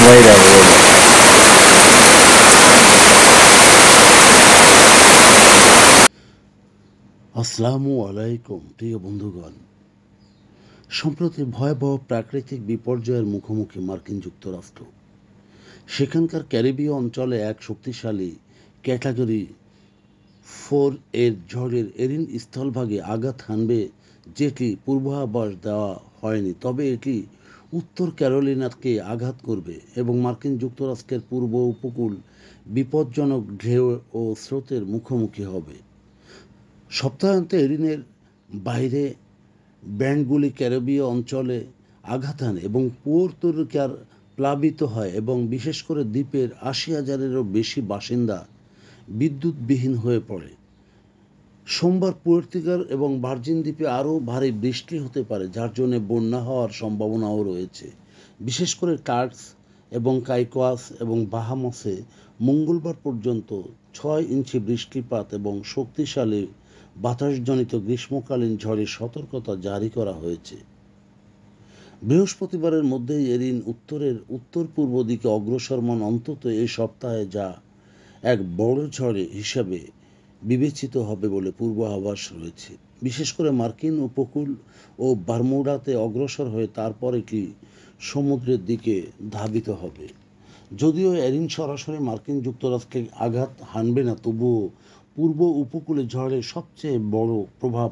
বাইরে বলে। আসসালামু আলাইকুম প্রিয় বন্ধুগণ। সম্প্রতি ভয়াবহ প্রাকৃতিক বিপর্যয়ের মুখোমুখি মার্কিন যুক্তরাষ্ট্র। সেখানকার ক্যারিবীয় অঞ্চলে এক শক্তিশালী ক্যাটাগরি 4 এর ঝড়ের এরিন স্থলভাগে আঘাত হানবে, যেটি পূর্বাভাস দেওয়া হয়নি, তবে এটি উত্তর ক্যারোলিনাকে আঘাত করবে এবং মার্কিন যুক্তরাষ্ট্রের পূর্ব উপকূল বিপজ্জনক ঢেউ ও স্রোতের মুখোমুখি হবে। সপ্তাহান্তে এরিনের বাইরে ব্যান্ডগুলি ক্যারিবীয় অঞ্চলে আঘাত হানে এবং পুয়ের্তো রিকার প্লাবিত হয় এবং বিশেষ করে দ্বীপের ৮০,০০০-এরও বেশি বাসিন্দা বিদ্যুৎবিহীন হয়ে পড়ে। সোমবার পুয়ের্তো এবং ভার্জিন দ্বীপে আরও ভারী বৃষ্টি হতে পারে, যার জন্য বন্যা হওয়ার সম্ভাবনাও রয়েছে। বিশেষ করে টার্কস এবং কাইকোয়াস এবং বাহামাসে মঙ্গলবার পর্যন্ত ৬ ইঞ্চি বৃষ্টিপাত এবং শক্তিশালী বাতাসজনিত গ্রীষ্মকালীন ঝড়ের সতর্কতা জারি করা হয়েছে। বৃহস্পতিবারের মধ্যেই এরিন উত্তরের উত্তর পূর্ব দিকে অগ্রসরমান অন্তত এই সপ্তাহে, যা এক বড় ঝড় হিসাবে বিবেচিত হবে বলে পূর্বাভাস রয়েছে। বিশেষ করে মার্কিন উপকূল ও বারমুডাতে অগ্রসর হয়ে তারপর এটি সমুদ্রের দিকে ধাবিত হবে। যদিও এরিন সরাসরি মার্কিন যুক্তরাষ্ট্রকে আঘাত হানবে না, তবুও পূর্ব উপকূলে ঝড়ের সবচেয়ে বড় প্রভাব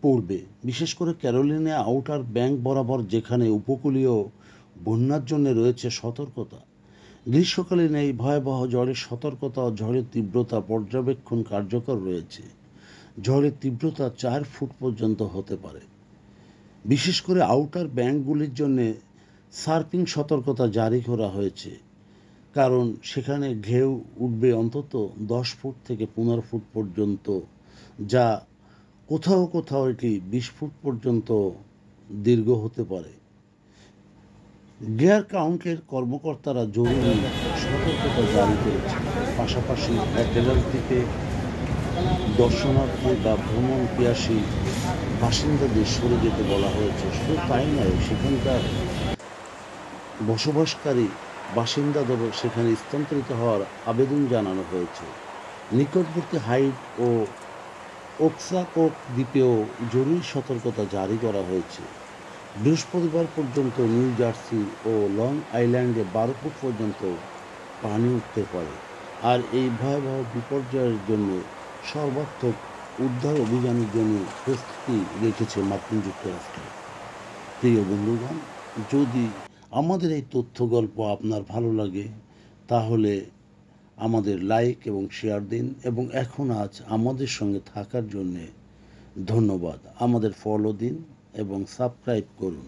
পড়বে, বিশেষ করে ক্যারোলিনা আউটার ব্যাংক বরাবর, যেখানে উপকূলীয় বন্যার জন্য রয়েছে সতর্কতা। গ্রীষ্মকালীন এই ভয়াবহ ঝড়ের সতর্কতা ও ঝড়ের তীব্রতা পর্যবেক্ষণ কার্যকর রয়েছে। ঝড়ের তীব্রতা ৪ ফুট পর্যন্ত হতে পারে। বিশেষ করে আউটার ব্যাংকগুলির জন্য সার্ফিং সতর্কতা জারি করা হয়েছে, কারণ সেখানে ঢেউ উঠবে অন্তত ১০ ফুট থেকে ১৫ ফুট পর্যন্ত, যা কোথাও কোথাও এটি ২০ ফুট পর্যন্ত দীর্ঘ হতে পারে। গেয়ার কাউন্টের কর্মকর্তারা জরুরি সতর্কতা জারি করেছে। পাশাপাশি অ্যাটলাস দ্বীপে দর্শনার্থী বা ভ্রমণ পিয়াসী বাসিন্দাদের সরে যেতে বলা হয়েছে। শুধু তাই নয়, সেখানকার বসবাসকারী বাসিন্দাদেরও সেখানে স্থানান্তরিত হওয়ার আবেদন জানানো হয়েছে। নিকটবর্তী হাইট ও ওকসাকক দ্বীপেও জরুরি সতর্কতা জারি করা হয়েছে। বৃহস্পতিবার পর্যন্ত নিউ জার্সি ও লং আইল্যান্ডে ১২ ফুট পর্যন্ত পানি উঠতে পারে। আর এই ভয়াবহ বিপর্যয়ের জন্য সর্বাত্মক উদ্ধার অভিযানের জন্য প্রস্তুতি রেখেছে মার্কিন যুক্তরাষ্ট্র। প্রিয় বন্ধুগণ, যদি আমাদের এই তথ্য গল্প আপনার ভালো লাগে, তাহলে আমাদের লাইক এবং শেয়ার দিন এবং এখন আজ আমাদের সঙ্গে থাকার জন্যে ধন্যবাদ। আমাদের ফলো দিন এবং সাবস্ক্রাইব করুন।